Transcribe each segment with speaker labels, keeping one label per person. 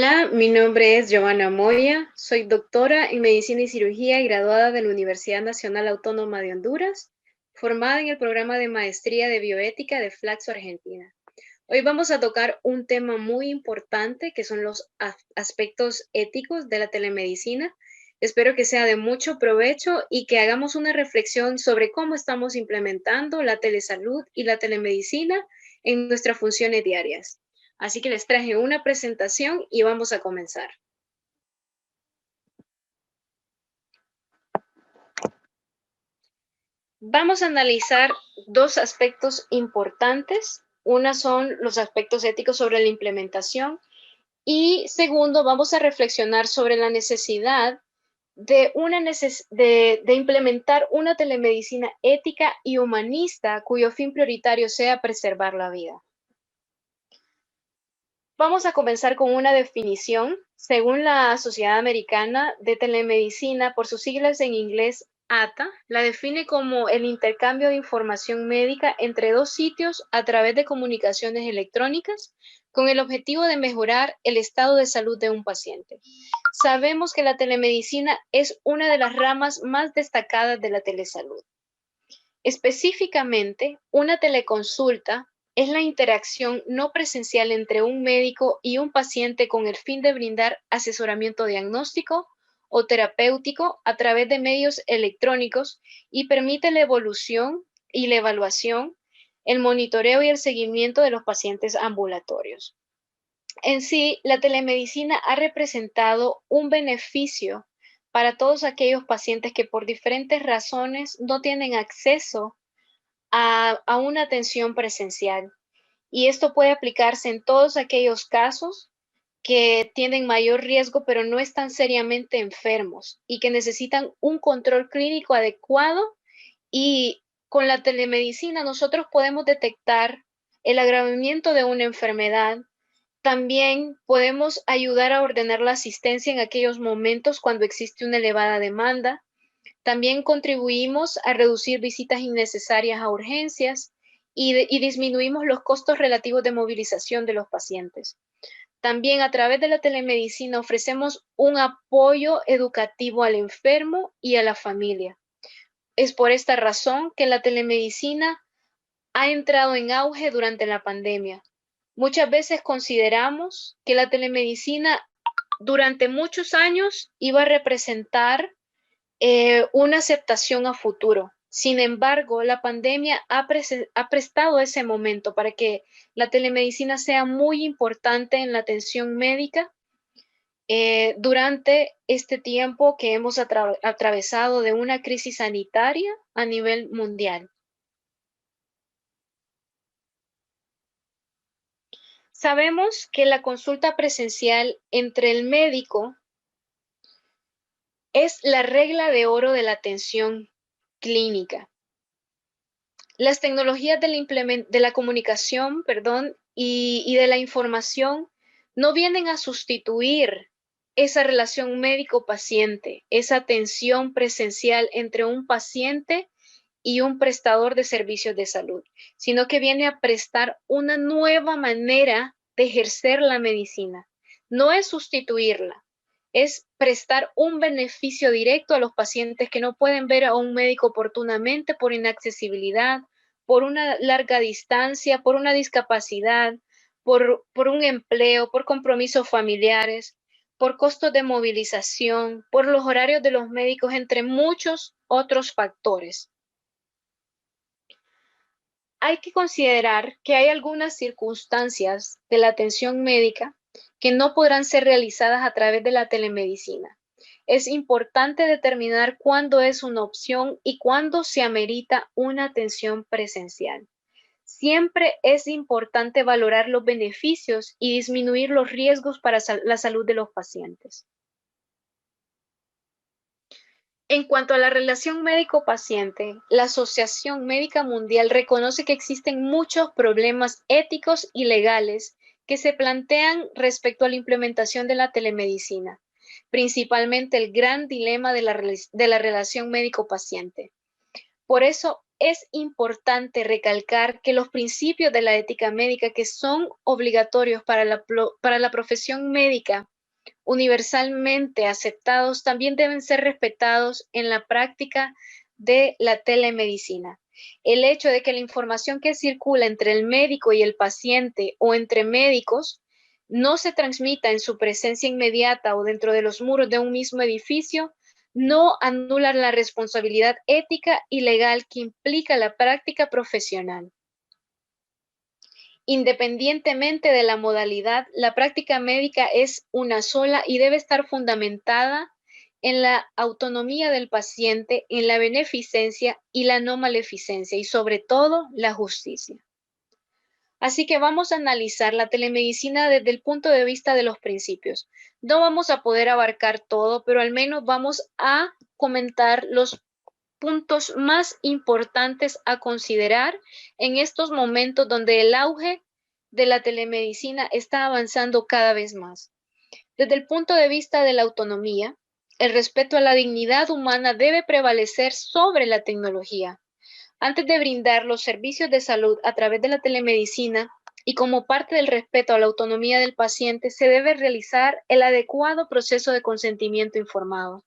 Speaker 1: Hola, mi nombre es Giovanna Moya, soy doctora en Medicina y Cirugía y graduada de la Universidad Nacional Autónoma de Honduras, formada en el programa de Maestría de Bioética de Flaxo, Argentina. Hoy vamos a tocar un tema muy importante que son los aspectos éticos de la telemedicina. Espero que sea de mucho provecho y que hagamos una reflexión sobre cómo estamos implementando la telesalud y la telemedicina en nuestras funciones diarias. Así que les traje una presentación y vamos a comenzar. Vamos a analizar dos aspectos importantes. Una son los aspectos éticos sobre la implementación y segundo, vamos a reflexionar sobre la necesidad de implementar una telemedicina ética y humanista cuyo fin prioritario sea preservar la vida. Vamos a comenzar con una definición. Según la Sociedad Americana de Telemedicina, por sus siglas en inglés ATA, la define como el intercambio de información médica entre dos sitios a través de comunicaciones electrónicas con el objetivo de mejorar el estado de salud de un paciente. Sabemos que la telemedicina es una de las ramas más destacadas de la telesalud. Específicamente, una teleconsulta es la interacción no presencial entre un médico y un paciente con el fin de brindar asesoramiento diagnóstico o terapéutico a través de medios electrónicos y permite la evolución y la evaluación, el monitoreo y el seguimiento de los pacientes ambulatorios. En sí, la telemedicina ha representado un beneficio para todos aquellos pacientes que por diferentes razones no tienen acceso a una atención presencial. Y esto puede aplicarse en todos aquellos casos que tienen mayor riesgo, pero no están seriamente enfermos y que necesitan un control clínico adecuado. Y con la telemedicina nosotros podemos detectar el agravamiento de una enfermedad. También podemos ayudar a ordenar la asistencia en aquellos momentos cuando existe una elevada demanda. También contribuimos a reducir visitas innecesarias a urgencias y disminuimos los costos relativos de movilización de los pacientes. También a través de la telemedicina ofrecemos un apoyo educativo al enfermo y a la familia. Es por esta razón que la telemedicina ha entrado en auge durante la pandemia. Muchas veces consideramos que la telemedicina durante muchos años iba a representar una aceptación a futuro. Sin embargo, la pandemia ha prestado ese momento para que la telemedicina sea muy importante en la atención médica durante este tiempo que hemos atravesado de una crisis sanitaria a nivel mundial. Sabemos que la consulta presencial entre el médico es la regla de oro de la atención clínica. Las tecnologías de la comunicación, perdón, y de la información no vienen a sustituir esa relación médico-paciente, esa atención presencial entre un paciente y un prestador de servicios de salud, sino que viene a prestar una nueva manera de ejercer la medicina. No es sustituirla, es prestar un beneficio directo a los pacientes que no pueden ver a un médico oportunamente por inaccesibilidad, por una larga distancia, por una discapacidad, por un empleo, por compromisos familiares, por costos de movilización, por los horarios de los médicos, entre muchos otros factores. Hay que considerar que hay algunas circunstancias de la atención médica que no podrán ser realizadas a través de la telemedicina. Es importante determinar cuándo es una opción y cuándo se amerita una atención presencial. Siempre es importante valorar los beneficios y disminuir los riesgos para la salud de los pacientes. En cuanto a la relación médico-paciente, la Asociación Médica Mundial reconoce que existen muchos problemas éticos y legales que se plantean respecto a la implementación de la telemedicina, principalmente el gran dilema de la relación médico-paciente. Por eso, es importante recalcar que los principios de la ética médica que son obligatorios para la profesión médica universalmente aceptados también deben ser respetados en la práctica de la telemedicina. El hecho de que la información que circula entre el médico y el paciente o entre médicos no se transmita en su presencia inmediata o dentro de los muros de un mismo edificio no anula la responsabilidad ética y legal que implica la práctica profesional. Independientemente de la modalidad, la práctica médica es una sola y debe estar fundamentada en la autonomía del paciente, en la beneficencia y la no maleficencia y sobre todo la justicia. Así que vamos a analizar la telemedicina desde el punto de vista de los principios. No vamos a poder abarcar todo, pero al menos vamos a comentar los puntos más importantes a considerar en estos momentos donde el auge de la telemedicina está avanzando cada vez más. Desde el punto de vista de la autonomía, el respeto a la dignidad humana debe prevalecer sobre la tecnología. Antes de brindar los servicios de salud a través de la telemedicina y como parte del respeto a la autonomía del paciente, se debe realizar el adecuado proceso de consentimiento informado.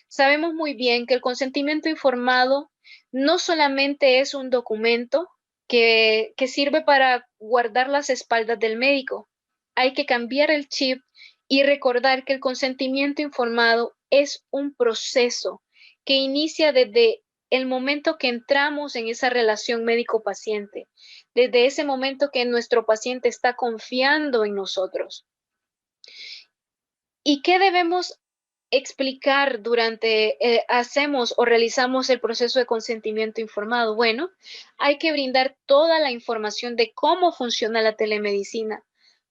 Speaker 1: Sabemos muy bien que el consentimiento informado no solamente es un documento que sirve para guardar las espaldas del médico. Hay que cambiar el chip y recordar que el consentimiento informado es un proceso que inicia desde el momento que entramos en esa relación médico-paciente, desde ese momento que nuestro paciente está confiando en nosotros. ¿Y qué debemos explicar durante hacemos o realizamos el proceso de consentimiento informado? Bueno, hay que brindar toda la información de cómo funciona la telemedicina,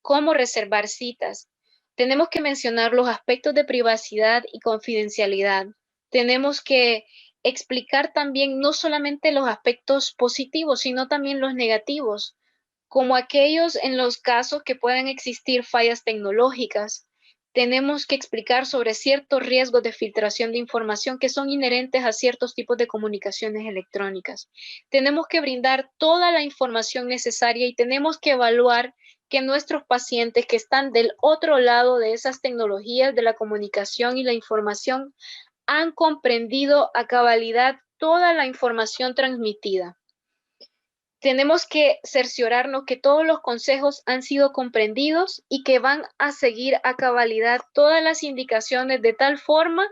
Speaker 1: cómo reservar citas. Tenemos que mencionar los aspectos de privacidad y confidencialidad. Tenemos que explicar también no solamente los aspectos positivos, sino también los negativos, como aquellos en los casos que puedan existir fallas tecnológicas. Tenemos que explicar sobre ciertos riesgos de filtración de información que son inherentes a ciertos tipos de comunicaciones electrónicas. Tenemos que brindar toda la información necesaria y tenemos que evaluar que nuestros pacientes que están del otro lado de esas tecnologías de la comunicación y la información han comprendido a cabalidad toda la información transmitida. Tenemos que cerciorarnos que todos los consejos han sido comprendidos y que van a seguir a cabalidad todas las indicaciones de tal forma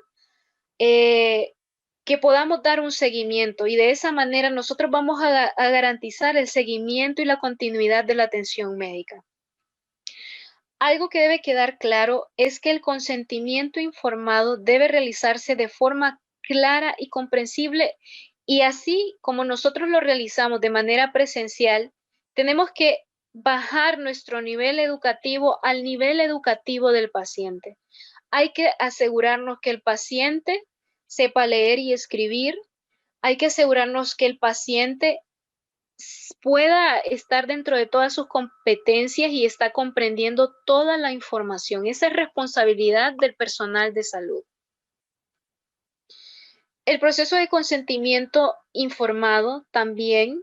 Speaker 1: que podamos dar un seguimiento y de esa manera nosotros vamos a garantizar el seguimiento y la continuidad de la atención médica. Algo que debe quedar claro es que el consentimiento informado debe realizarse de forma clara y comprensible y así como nosotros lo realizamos de manera presencial, tenemos que bajar nuestro nivel educativo al nivel educativo del paciente. Hay que asegurarnos que el paciente sepa leer y escribir. Hay que asegurarnos que el paciente pueda estar dentro de todas sus competencias y está comprendiendo toda la información. Esa es responsabilidad del personal de salud. El proceso de consentimiento informado también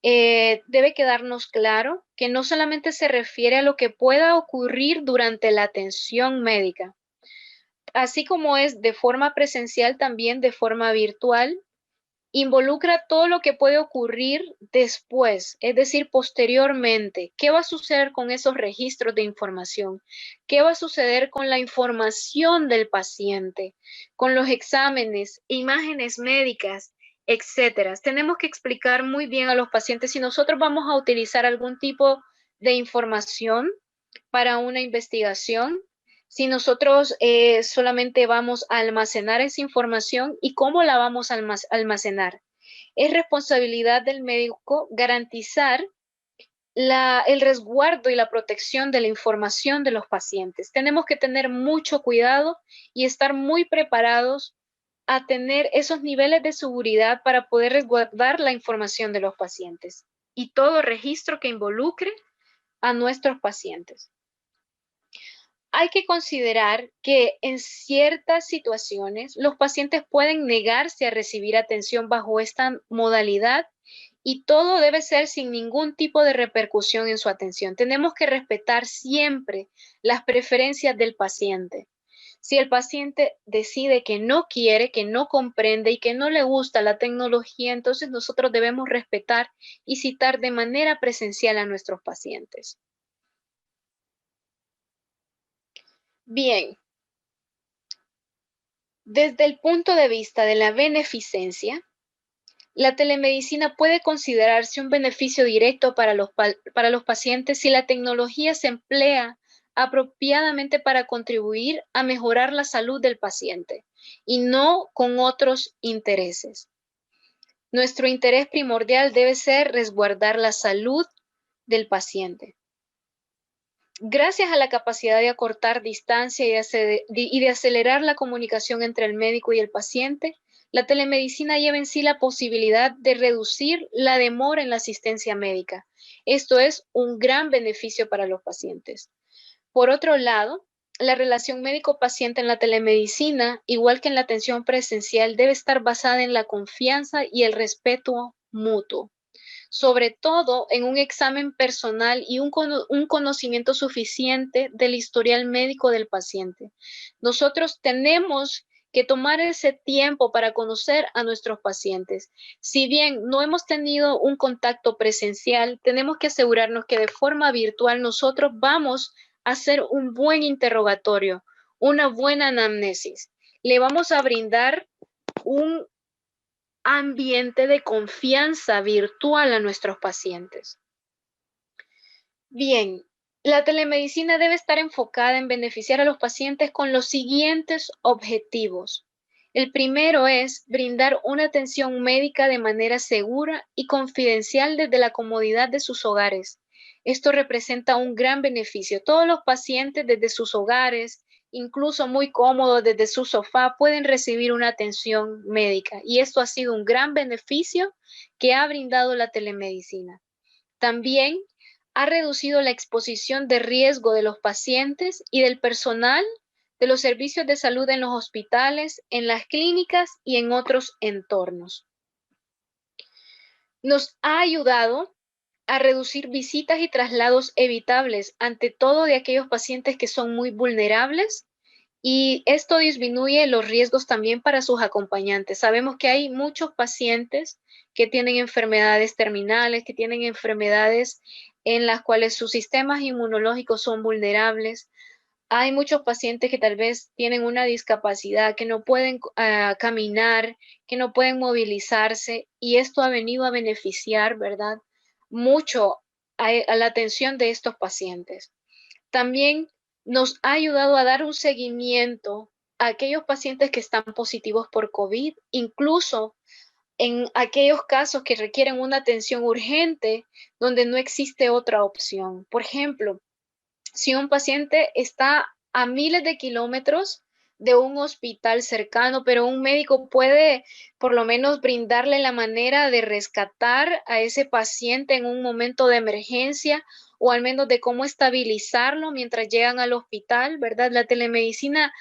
Speaker 1: debe quedarnos claro que no solamente se refiere a lo que pueda ocurrir durante la atención médica, así como es de forma presencial, también de forma virtual. Involucra todo lo que puede ocurrir después, es decir, posteriormente. ¿Qué va a suceder con esos registros de información? ¿Qué va a suceder con la información del paciente, con los exámenes, imágenes médicas, etcétera? Tenemos que explicar muy bien a los pacientes si nosotros vamos a utilizar algún tipo de información para una investigación, si nosotros solamente vamos a almacenar esa información y cómo la vamos a almacenar. Es responsabilidad del médico garantizar el resguardo y la protección de la información de los pacientes. Tenemos que tener mucho cuidado y estar muy preparados a tener esos niveles de seguridad para poder resguardar la información de los pacientes y todo registro que involucre a nuestros pacientes. hay que considerar que en ciertas situaciones los pacientes pueden negarse a recibir atención bajo esta modalidad y todo debe ser sin ningún tipo de repercusión en su atención. Tenemos que respetar siempre las preferencias del paciente. Si el paciente decide que no quiere, que no comprende y que no le gusta la tecnología, entonces nosotros debemos respetar y citar de manera presencial a nuestros pacientes. Bien, desde el punto de vista de la beneficencia, la telemedicina puede considerarse un beneficio directo para los pacientes si la tecnología se emplea apropiadamente para contribuir a mejorar la salud del paciente y no con otros intereses. Nuestro interés primordial debe ser resguardar la salud del paciente. Gracias a la capacidad de acortar distancia y de acelerar la comunicación entre el médico y el paciente, la telemedicina lleva en sí la posibilidad de reducir la demora en la asistencia médica. Esto es un gran beneficio para los pacientes. Por otro lado, la relación médico-paciente en la telemedicina, igual que en la atención presencial, debe estar basada en la confianza y el respeto mutuo, sobre todo en un examen personal y un conocimiento suficiente del historial médico del paciente. Nosotros tenemos que tomar ese tiempo para conocer a nuestros pacientes. Si bien no hemos tenido un contacto presencial, tenemos que asegurarnos que de forma virtual nosotros vamos a hacer un buen interrogatorio, una buena anamnesis. Le vamos a brindar un ambiente de confianza virtual a nuestros pacientes. Bien, la telemedicina debe estar enfocada en beneficiar a los pacientes con los siguientes objetivos. El primero es brindar una atención médica de manera segura y confidencial desde la comodidad de sus hogares. Esto representa un gran beneficio. Todos los pacientes desde sus hogares, incluso muy cómodos desde su sofá, pueden recibir una atención médica y esto ha sido un gran beneficio que ha brindado la telemedicina. También ha reducido la exposición de riesgo de los pacientes y del personal de los servicios de salud en los hospitales, en las clínicas y en otros entornos. Nos ha ayudado a reducir visitas y traslados evitables, ante todo de aquellos pacientes que son muy vulnerables, y esto disminuye los riesgos también para sus acompañantes. Sabemos que hay muchos pacientes que tienen enfermedades terminales, que tienen enfermedades en las cuales sus sistemas inmunológicos son vulnerables. Hay muchos pacientes que tal vez tienen una discapacidad, que no pueden caminar, que no pueden movilizarse, y esto ha venido a beneficiar, ¿verdad? Mucho a la atención de estos pacientes. También nos ha ayudado a dar un seguimiento a aquellos pacientes que están positivos por COVID, incluso en aquellos casos que requieren una atención urgente donde no existe otra opción. Por ejemplo, si un paciente está a miles de kilómetros de un hospital cercano, pero un médico puede por lo menos brindarle la manera de rescatar a ese paciente en un momento de emergencia o al menos de cómo estabilizarlo mientras llegan al hospital, ¿verdad? La telemedicina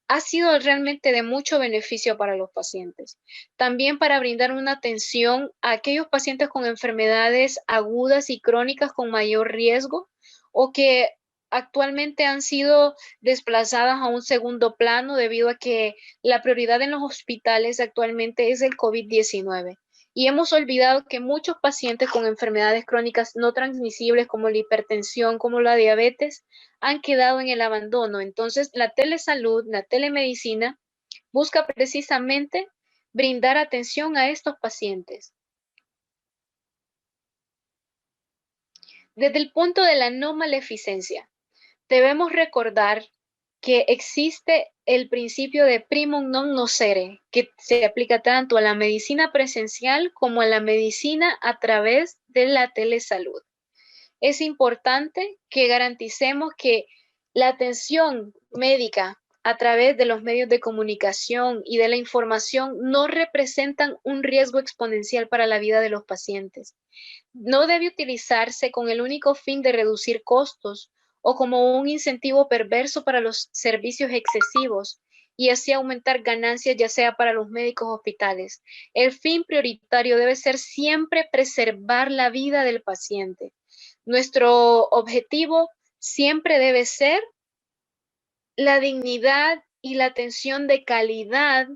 Speaker 1: ha sido realmente de mucho beneficio para los pacientes. También para brindar una atención a aquellos pacientes con enfermedades agudas y crónicas con mayor riesgo o que actualmente han sido desplazadas a un segundo plano debido a que la prioridad en los hospitales actualmente es el COVID-19. Y hemos olvidado que muchos pacientes con enfermedades crónicas no transmisibles como la hipertensión, como la diabetes, han quedado en el abandono. Entonces, la telesalud, la telemedicina, busca precisamente brindar atención a estos pacientes. Desde el punto de la no maleficencia, debemos recordar que existe el principio de primum non nocere, que se aplica tanto a la medicina presencial como a la medicina a través de la telesalud. Es importante que garanticemos que la atención médica a través de los medios de comunicación y de la información no representan un riesgo exponencial para la vida de los pacientes. No debe utilizarse con el único fin de reducir costos o como un incentivo perverso para los servicios excesivos y así aumentar ganancias, ya sea para los médicos o hospitales. El fin prioritario debe ser siempre preservar la vida del paciente. Nuestro objetivo siempre debe ser la dignidad y la atención de calidad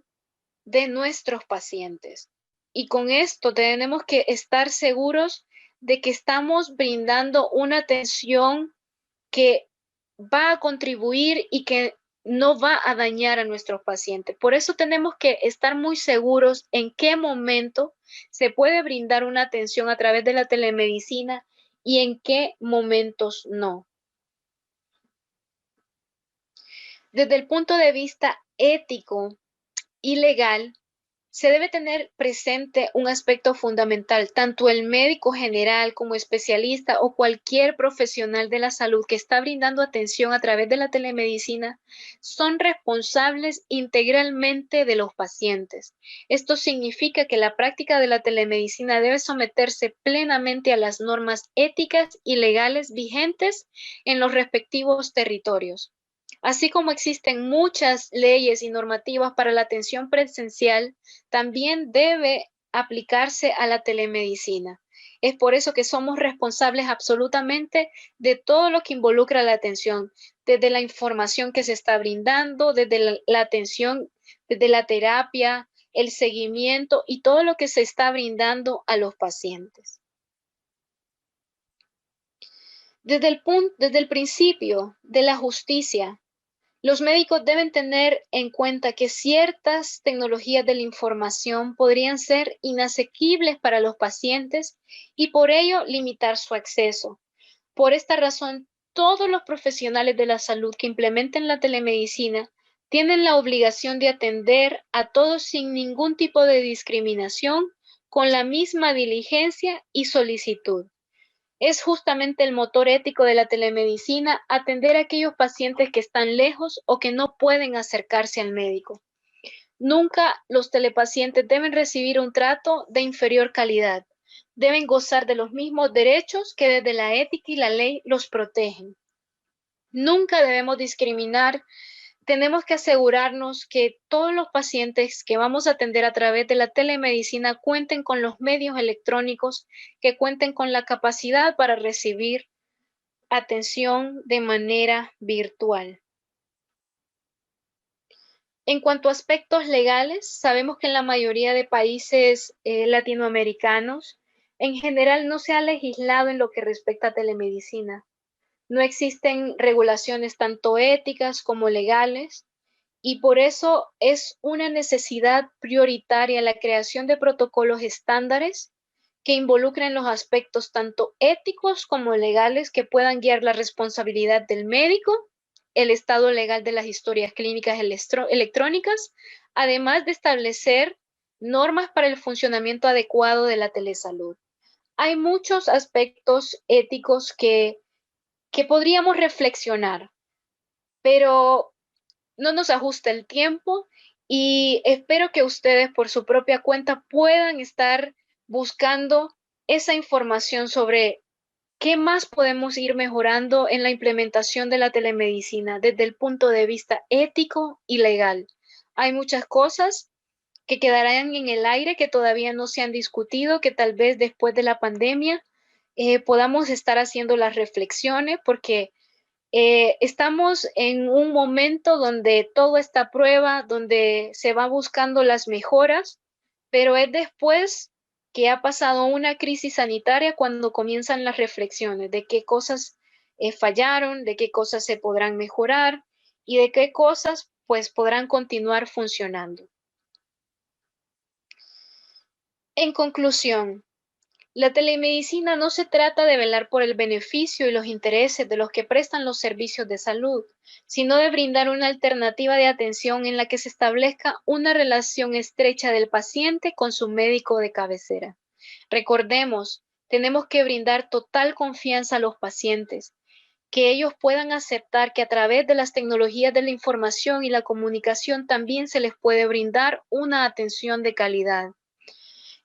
Speaker 1: de nuestros pacientes. Y con esto tenemos que estar seguros de que estamos brindando una atención que va a contribuir y que no va a dañar a nuestros pacientes. Por eso tenemos que estar muy seguros en qué momento se puede brindar una atención a través de la telemedicina y en qué momentos no. Desde el punto de vista ético y legal, se debe tener presente un aspecto fundamental. Tanto el médico general como especialista o cualquier profesional de la salud que está brindando atención a través de la telemedicina son responsables integralmente de los pacientes. Esto significa que la práctica de la telemedicina debe someterse plenamente a las normas éticas y legales vigentes en los respectivos territorios. Así como existen muchas leyes y normativas para la atención presencial, también debe aplicarse a la telemedicina. Es por eso que somos responsables absolutamente de todo lo que involucra la atención, desde la información que se está brindando, desde la atención, desde la terapia, el seguimiento y todo lo que se está brindando a los pacientes. Desde el principio de la justicia, los médicos deben tener en cuenta que ciertas tecnologías de la información podrían ser inasequibles para los pacientes y por ello limitar su acceso. Por esta razón, todos los profesionales de la salud que implementen la telemedicina tienen la obligación de atender a todos sin ningún tipo de discriminación, con la misma diligencia y solicitud. Es justamente el motor ético de la telemedicina atender a aquellos pacientes que están lejos o que no pueden acercarse al médico. Nunca los telepacientes deben recibir un trato de inferior calidad. Deben gozar de los mismos derechos que desde la ética y la ley los protegen. Nunca debemos discriminar. Tenemos que asegurarnos que todos los pacientes que vamos a atender a través de la telemedicina cuenten con los medios electrónicos, que cuenten con la capacidad para recibir atención de manera virtual. En cuanto a aspectos legales, sabemos que en la mayoría de países latinoamericanos, en general no se ha legislado en lo que respecta a telemedicina. No existen regulaciones tanto éticas como legales y por eso es una necesidad prioritaria la creación de protocolos estándares que involucren los aspectos tanto éticos como legales que puedan guiar la responsabilidad del médico, el estado legal de las historias clínicas electrónicas, además de establecer normas para el funcionamiento adecuado de la telesalud. Hay muchos aspectos éticos que podríamos reflexionar, pero no nos ajusta el tiempo y espero que ustedes por su propia cuenta puedan estar buscando esa información sobre qué más podemos ir mejorando en la implementación de la telemedicina desde el punto de vista ético y legal. Hay muchas cosas que quedarán en el aire que todavía no se han discutido, que tal vez después de la pandemia podamos estar haciendo las reflexiones porque estamos en un momento donde todo está a prueba, donde se va buscando las mejoras, pero es después que ha pasado una crisis sanitaria cuando comienzan las reflexiones de qué cosas fallaron, de qué cosas se podrán mejorar y de qué cosas pues podrán continuar funcionando. En conclusión, la telemedicina no se trata de velar por el beneficio y los intereses de los que prestan los servicios de salud, sino de brindar una alternativa de atención en la que se establezca una relación estrecha del paciente con su médico de cabecera. Recordemos, tenemos que brindar total confianza a los pacientes, que ellos puedan aceptar que a través de las tecnologías de la información y la comunicación también se les puede brindar una atención de calidad.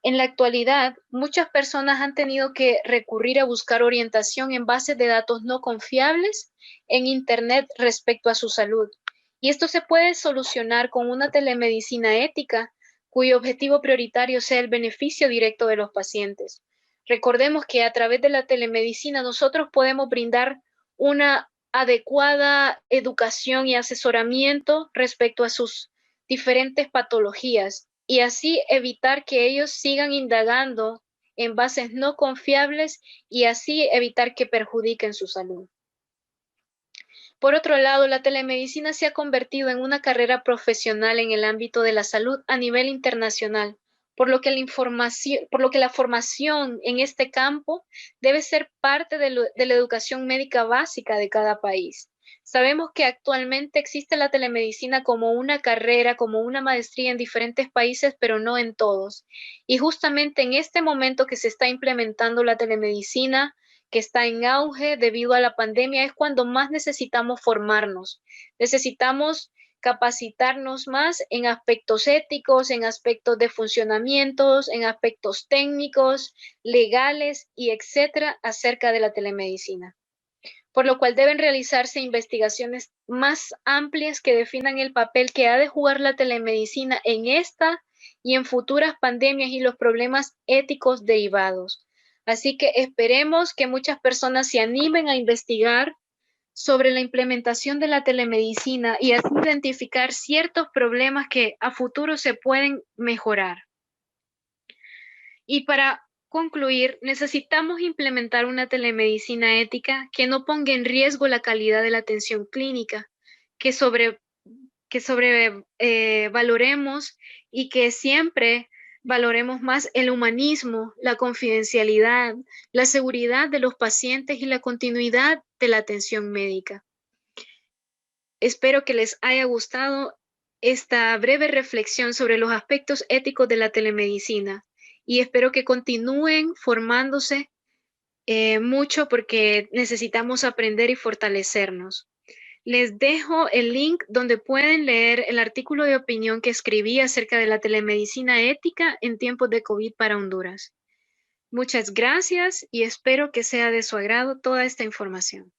Speaker 1: En la actualidad, muchas personas han tenido que recurrir a buscar orientación en bases de datos no confiables en Internet respecto a su salud. Y esto se puede solucionar con una telemedicina ética, cuyo objetivo prioritario sea el beneficio directo de los pacientes. Recordemos que a través de la telemedicina nosotros podemos brindar una adecuada educación y asesoramiento respecto a sus diferentes patologías y así evitar que ellos sigan indagando en bases no confiables y así evitar que perjudiquen su salud. Por otro lado, la telemedicina se ha convertido en una carrera profesional en el ámbito de la salud a nivel internacional, por lo que la formación en este campo debe ser parte de la educación médica básica de cada país. Sabemos que actualmente existe la telemedicina como una carrera, como una maestría en diferentes países, pero no en todos. Y justamente en este momento que se está implementando la telemedicina, que está en auge debido a la pandemia, es cuando más necesitamos formarnos. Necesitamos capacitarnos más en aspectos éticos, en aspectos de funcionamientos, en aspectos técnicos, legales y etcétera acerca de la telemedicina. Por lo cual deben realizarse investigaciones más amplias que definan el papel que ha de jugar la telemedicina en esta y en futuras pandemias y los problemas éticos derivados. Así que esperemos que muchas personas se animen a investigar sobre la implementación de la telemedicina y así identificar ciertos problemas que a futuro se pueden mejorar. Y para concluir, necesitamos implementar una telemedicina ética que no ponga en riesgo la calidad de la atención clínica, que valoremos y que siempre valoremos más el humanismo, la confidencialidad, la seguridad de los pacientes y la continuidad de la atención médica. Espero que les haya gustado esta breve reflexión sobre los aspectos éticos de la telemedicina y espero que continúen formándose mucho porque necesitamos aprender y fortalecernos. Les dejo el link donde pueden leer el artículo de opinión que escribí acerca de la telemedicina ética en tiempos de COVID para Honduras. Muchas gracias y espero que sea de su agrado toda esta información.